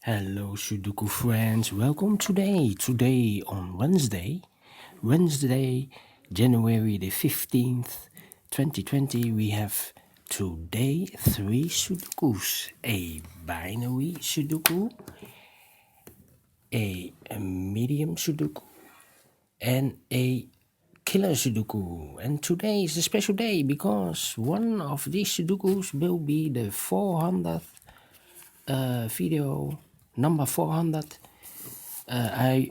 Hello Sudoku friends, welcome today on Wednesday, January the 15th, 2020, we have today 3 Sudokus, a binary Sudoku, a medium Sudoku, and a killer Sudoku. And today is a special day because one of these Sudokus will be the 400th video, number 400. I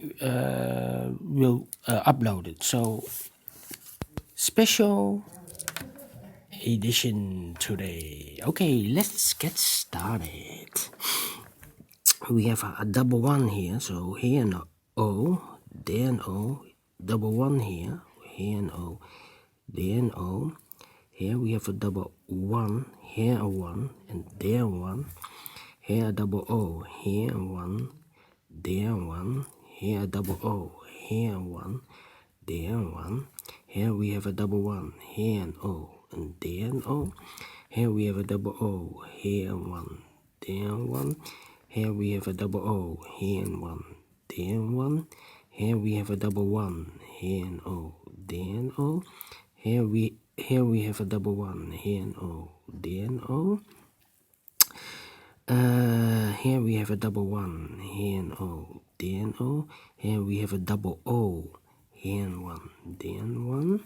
will upload it. So special edition today. Okay, let's get started. We have a double one here. So here an O, there an O, double one here an O, there an O. Here we have a double one, here a one, and there one. Here a double O, here one, there one. Here a double O, here one, there one. Here we have a double one, here an O, and there an O. Here we have a double O, here one, there one. Here we have a double O, here and one, there one. Here we have a double one, here and O, there and O. Here we have a double one, here and O, there and O. Here we have a double one, here and O, there and O. Here we have a double O, here and one, there and one.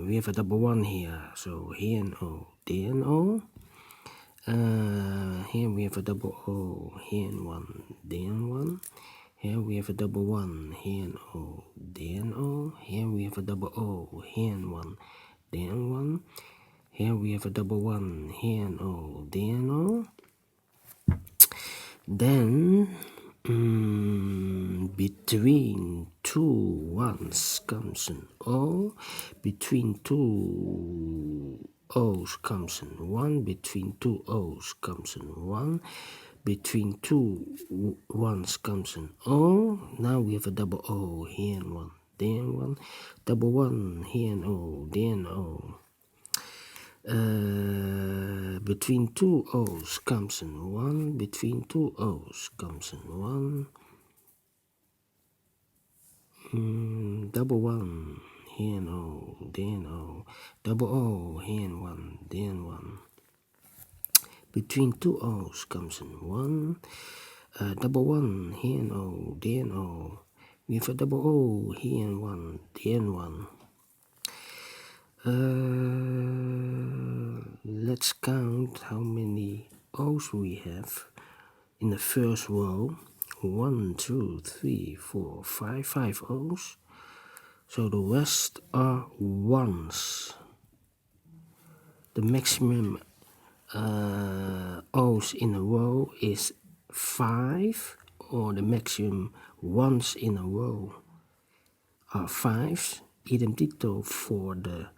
We have a double one here, so here and O, there and O. Here we have a double O, here and one, there and one. Here we have a double one, here and O, there and O. Here we have a double O, here and one, there and one. Here we have a double one, here and O, there and O. Then between two ones comes an O. Between two O's comes an 1. Between two O's comes an 1. Between two ones comes an O. Now we have a double O, here and one, there and one. Double one, here and O, there and O. Between two O's comes an 1. Between two O's comes an 1. Double one, here and O, there and O. Double O, here and one, there and one. Between two O's comes an 1. Double one, here and O, there and O. We have a double O, here and one, there and one. Let's count how many O's we have in the first row. 1, 2, 3, 4, 5, 5 O's. So the rest are ones. The maximum O's in a row is 5, or the maximum ones in a row are 5. Idem dito for the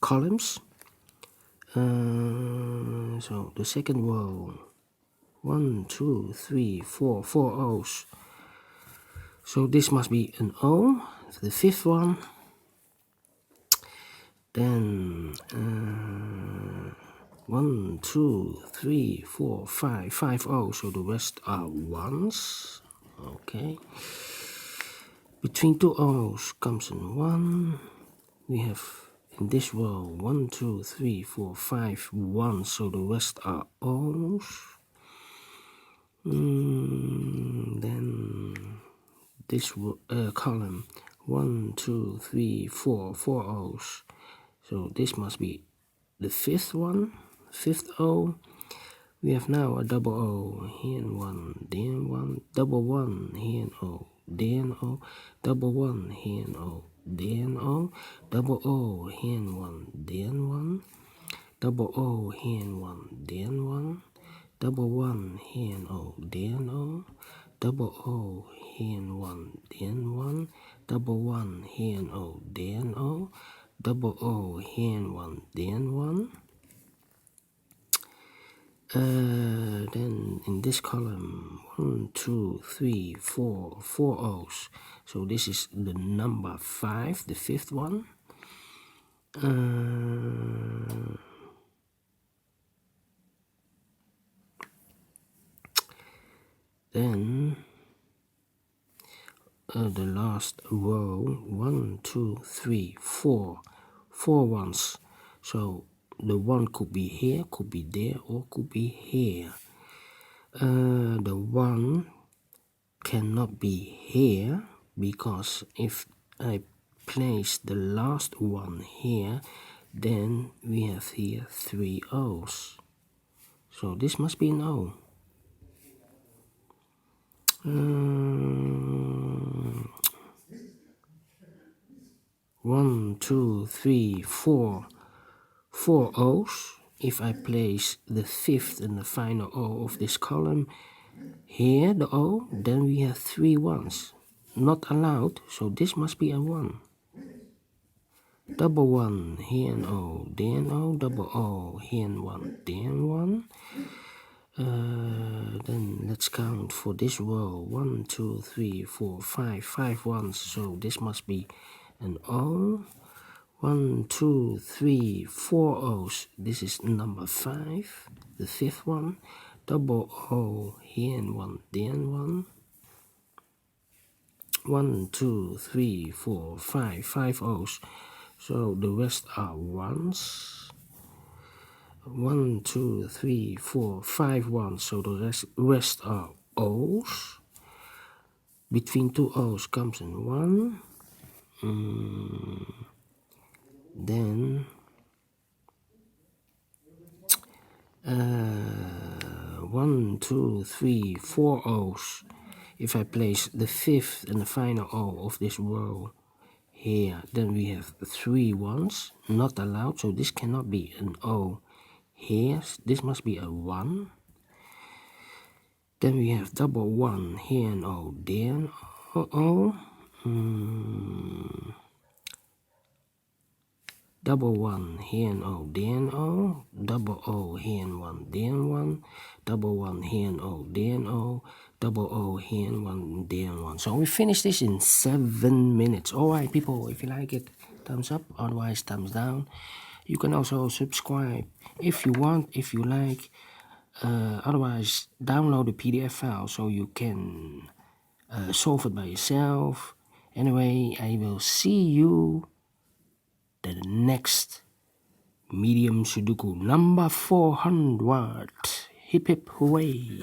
columns. So the second row, 1, 2, 3, 4, 4 O's. So this must be an O. The fifth one. Then 1, 2, 3, 4, 5, 5 O's. So the rest are ones. Okay. Between two O's comes an 1. We have in this row 1, 2, 3, 4, 5 ones. So the rest are O's. Then this column 1, 2, 3, 4 O's. So this must be the fifth one, fifth O. We have now a double O, here and one, there and one. Double one, here and O, there and O. Double one, here and O, there and O. Double O, here and one, there and one. Double O, here and one, there and one. Double one, here and O, there and O. Double O, here and one, there and one. Double one, here and O, there and O. Double O, here and one, there and one. Then in this column 1, 2, 3, 4 O's. So this is the number 5, the fifth one. Then the last row, 1, 2, 3, 4, 4 ones. So the 1 could be here, could be there, or could be here. The 1 cannot be here, because if I place the last one here, then we have here 3 O's. So this must be an O. 1, 2, 3, 4. 4 O's. If I place the 5th and the final O of this column here, the O, then we have 3 ones. Not allowed, so this must be a 1. Double 1, here and O, there and O, double O, here and 1, there and 1. Then let's count for this row. 1, 2, 3, 4, 5. 5 ones, so this must be an O. 1, 2, 3, 4 O's. This is number 5, the 5th one. Double O, here and 1, there and 1. 1, 2, 3, 4, 5. 5 O's. So the rest are ones. 1, 2, 3, 4, 5 ones. So the rest are O's. Between 2 O's comes in 1. Then 1, 2, 3, 4 O's. If I place the 5th and the final O of this row here, then we have 3 ones. Not allowed, so this cannot be an O here. This must be a 1. Then we have double 1 here and O there and O. Double 1 here and O there and O. Double O here and 1 there and 1. Double 1 here and O there and O. Double O here and 1 there and 1. So we finish this in 7 minutes. Alright people, if you like it, thumbs up, otherwise thumbs down. You can also subscribe if you want, if you like. Otherwise, download the PDF file so you can solve it by yourself. Anyway, I will see you the next medium Sudoku number 400. Hip hip hooray!